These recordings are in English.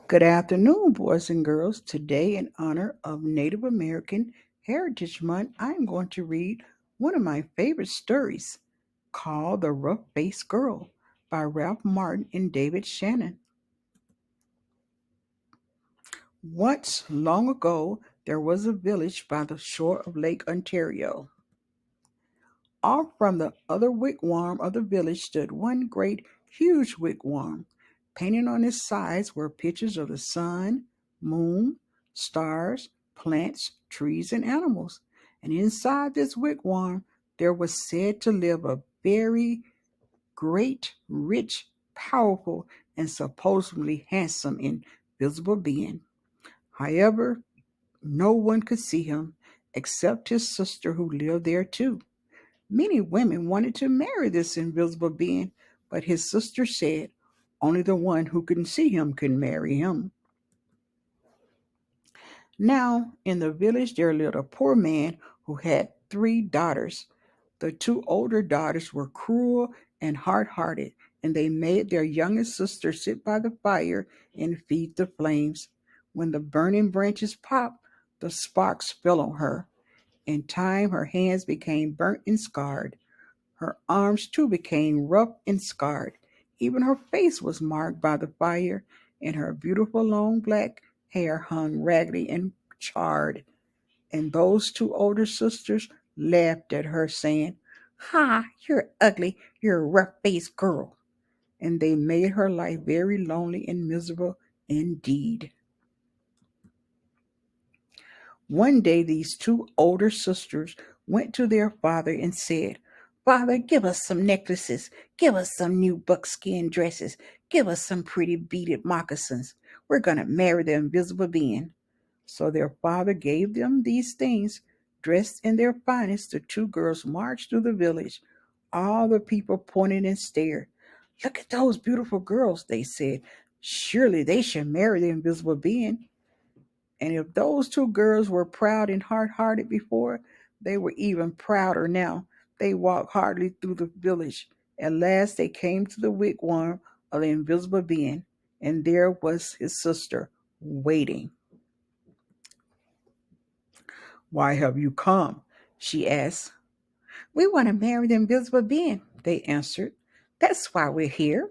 Good afternoon, boys and girls. Today, in honor of Native American Heritage Month, I'm going to read one of my favorite stories called The Rough Faced Girl by Ralph Martin and David Shannon. Once, long ago, there was a village by the shore of Lake Ontario. Off from the other wigwam of the village stood one great, huge wigwam. Painted on its sides were pictures of the sun, moon, stars, plants, trees, and animals. And inside this wigwam, there was said to live a very great, rich, powerful, and supposedly handsome, invisible being. However, no one could see him except his sister who lived there too. Many women wanted to marry this invisible being, but his sister said only the one who can see him can marry him. Now, in the village, there lived a poor man who had three daughters. The two older daughters were cruel and hard hearted, and they made their youngest sister sit by the fire and feed the flames. When the burning branches popped, the sparks fell on her. In time, her hands became burnt and scarred. Her arms too became rough and scarred. Even her face was marked by the fire, and her beautiful long black hair hung raggedy and charred. And those two older sisters laughed at her, saying, "Ha, you're ugly, you're a rough faced girl." And they made her life very lonely and miserable indeed. One day, these two older sisters went to their father and said, "Father, give us some necklaces. Give us some new buckskin dresses. Give us some pretty beaded moccasins. We're going to marry the invisible being." So their father gave them these things. Dressed in their finest, the two girls marched through the village. All the people pointed and stared. "Look at those beautiful girls," they said. "Surely they should marry the invisible being." And if those two girls were proud and hard hearted before, they were even prouder now. They walked hardly through the village. At last they came to the wigwam of the invisible being, and there was his sister waiting. "Why have you come?" she asked. "We want to marry the invisible being," they answered. "That's why we're here."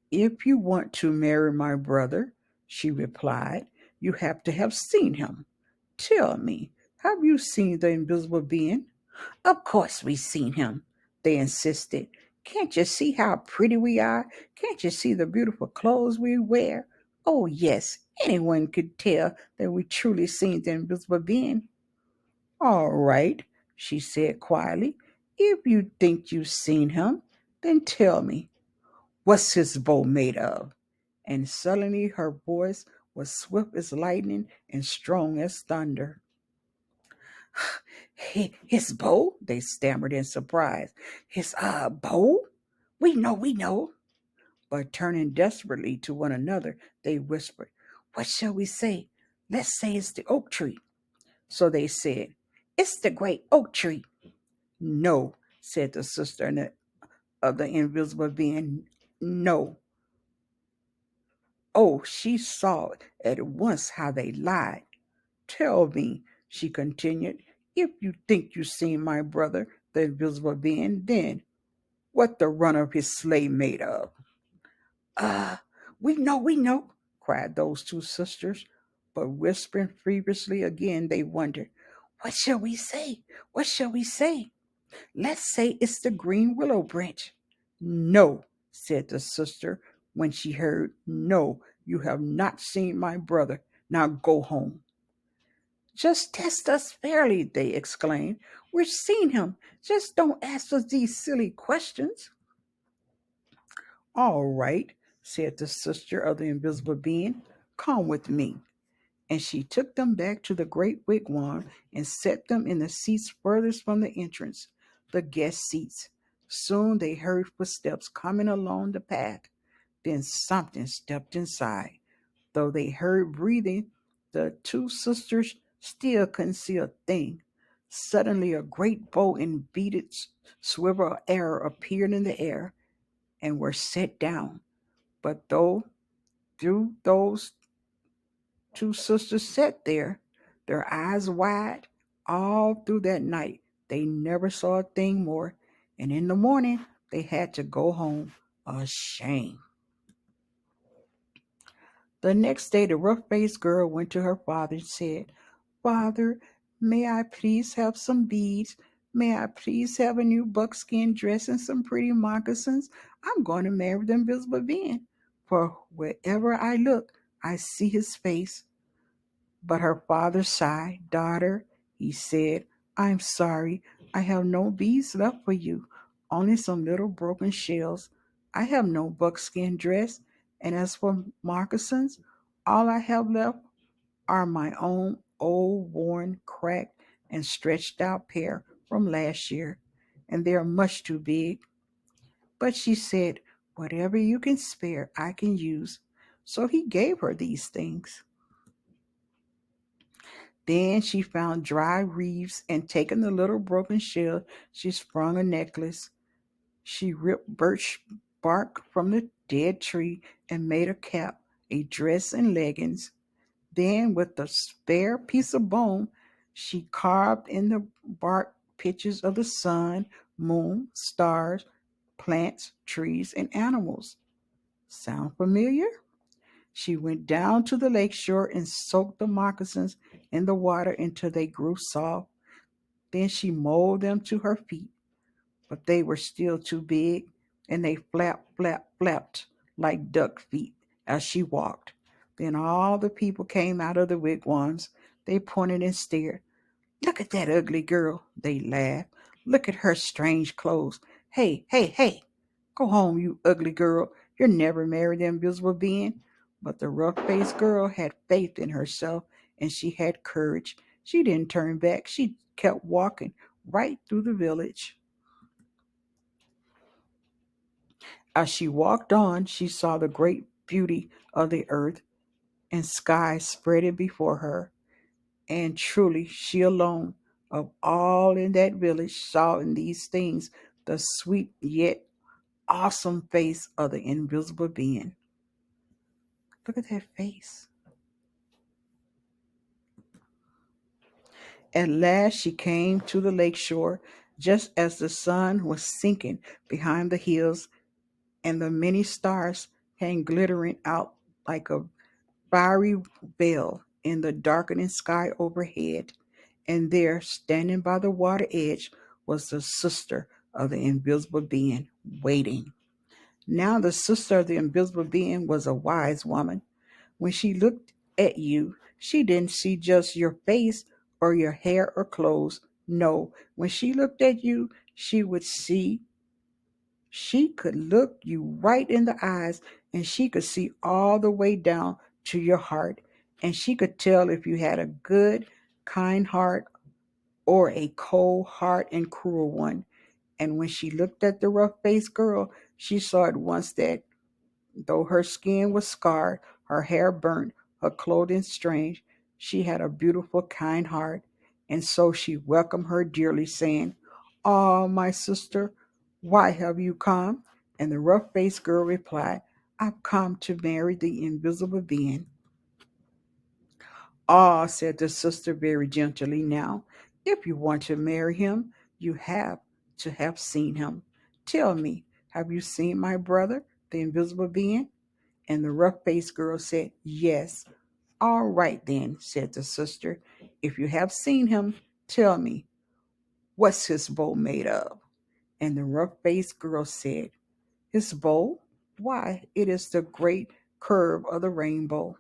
"If you want to marry my brother," she replied, "you have to have seen him. Tell me, have you seen the invisible being?" "Of course we've seen him," they insisted. "Can't you see how pretty we are? Can't you see the beautiful clothes we wear? Oh, yes, anyone could tell that we truly seen the invisible being." "All right," she said quietly. "If you think you've seen him, then tell me, what's his bow made of?" And suddenly her voice was swift as lightning and strong as thunder. "His bow?" they stammered in surprise. "His bow? We know." But turning desperately to one another, they whispered, "What shall we say? Let's say it's the oak tree." So they said, "It's the great oak tree." "No," said the sister of the invisible being. "No." Oh, she saw at once how they lied. "Tell me," she continued, "if you think you've seen my brother, the invisible being, then what the run of his sleigh made of?" "Uh, we know," cried those two sisters. But whispering feverishly again, they wondered, "What shall we say? What shall we say? Let's say it's the green willow branch." "No," said the sister when she heard. "No, you have not seen my brother. Now go home." "Just test us fairly," they exclaimed. "We've seen him. Just don't ask us these silly questions." "All right," said the sister of the invisible being. "Come with me." And she took them back to the great wigwam and set them in the seats furthest from the entrance, the guest seats. Soon they heard footsteps coming along the path. Then something stepped inside. Though they heard breathing, the two sisters still couldn't see a thing. Suddenly, a great bow and beaded swivel of arrow appeared in the air and were set down. But though through those two sisters sat there, their eyes wide, all through that night. They never saw a thing more, and in the morning they had to go home ashamed. The next day, the rough faced girl went to her father and said, "Father, may I please have some beads? May I please have a new buckskin dress and some pretty moccasins? I'm going to marry the invisible being. For wherever I look, I see his face." But her father sighed. "Daughter," he said, "I'm sorry. I have no beads left for you, only some little broken shells. I have no buckskin dress, and as for moccasins, all I have left are my own old, worn, cracked, and stretched out pair from last year, and they are much too big." But she said, "Whatever you can spare, I can use." So he gave her these things. Then she found dry reeds, and taking the little broken shell, she sprung a necklace. She ripped birch bark from the dead tree and made a cap, a dress, and leggings. Then, with the spare piece of bone, she carved in the bark pictures of the sun, moon, stars, plants, trees, and animals. Sound familiar? She went down to the lake shore and soaked the moccasins in the water until they grew soft. Then she molded them to her feet, but they were still too big, and they flapped like duck feet as she walked. Then all the people came out of the wigwams. They pointed and stared. "Look at that ugly girl," they laughed. "Look at her strange clothes. Hey, hey, hey! Go home, you ugly girl. You'll never marry the invisible being." But the rough faced girl had faith in herself, and she had courage. She didn't turn back. She kept walking right through the village. As she walked on, she saw the great beauty of the earth and sky spreading before her. And truly, she alone of all in that village saw in these things the sweet yet awesome face of the invisible being. Look at that face. At last she came to the lake shore just as the sun was sinking behind the hills, and the many stars came glittering out like a fiery veil in the darkening sky overhead. And there, standing by the water edge, was the sister of the invisible being, waiting. Now, the sister of the invisible being was a wise woman. When she looked at you, she didn't see just your face or your hair or clothes. No, when she looked at you, she could look you right in the eyes, and she could see all the way down to your heart. And she could tell if you had a good, kind heart or a cold heart and cruel one. And when she looked at the rough faced girl, she saw at once that though her skin was scarred, her hair burnt, her clothing strange, she had a beautiful, kind heart. And so she welcomed her dearly, saying, "Ah, my sister, why have you come?" And the rough faced girl replied, "I've come to marry the invisible being." "Ah," said the sister very gently, "now, if you want to marry him, you have to have seen him. Tell me, have you seen my brother, the invisible being?" And the rough faced girl said, "Yes." "All right, then," said the sister. "If you have seen him, tell me, what's his bow made of?" And the rough faced girl said, "His bow? Why, it is the great curve of the rainbow."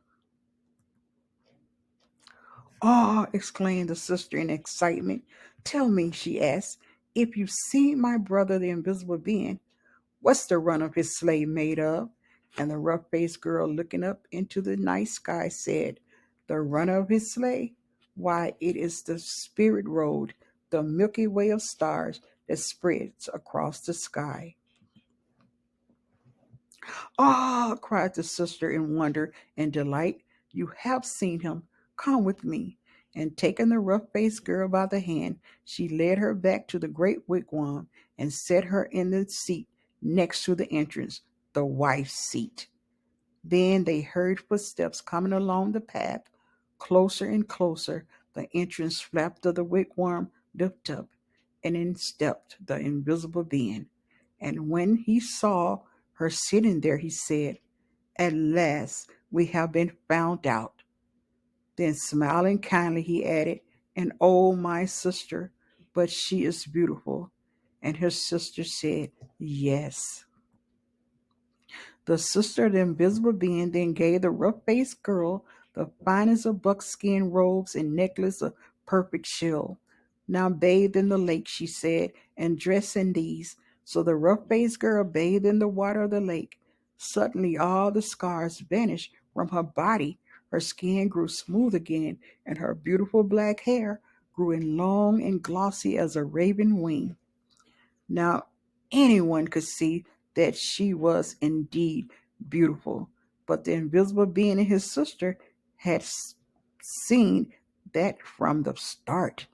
"Oh," exclaimed the sister in excitement. "Tell me," she asked, "if you've seen my brother, the invisible being, what's the run of his sleigh made of?" And the rough faced girl, looking up into the night sky, said, "The run of his sleigh? Why, it is the spirit road, the Milky Way of stars that spreads across the sky." "Ah!" cried the sister in wonder and delight. "You have seen him. Come with me." And taking the rough faced girl by the hand, she led her back to the great wigwam and set her in the seat next to the entrance, the wife's seat. Then they heard footsteps coming along the path. closer and closer. The entrance flap of the wigwam lifted up, and in stepped the invisible being. And when he saw her sitting there, he said, "At last we have been found out." Then, smiling kindly, he added, "And oh, my sister, but she is beautiful." And her sister said, "Yes." The sister of the invisible being then gave the rough faced girl the finest of buckskin robes and necklace of perfect shell. "Now bathe in the lake," she said, "and dress in these." So the rough faced girl bathed in the water of the lake. Suddenly all the scars vanished from her body. Her skin grew smooth again, and her beautiful black hair grew in long and glossy as a raven wing. Now anyone could see that she was indeed beautiful, but the invisible being and his sister had seen that from the start.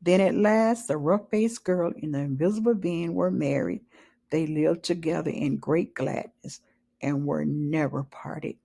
Then at last the rough faced girl and the invisible being were married. They lived together in great gladness and were never parted.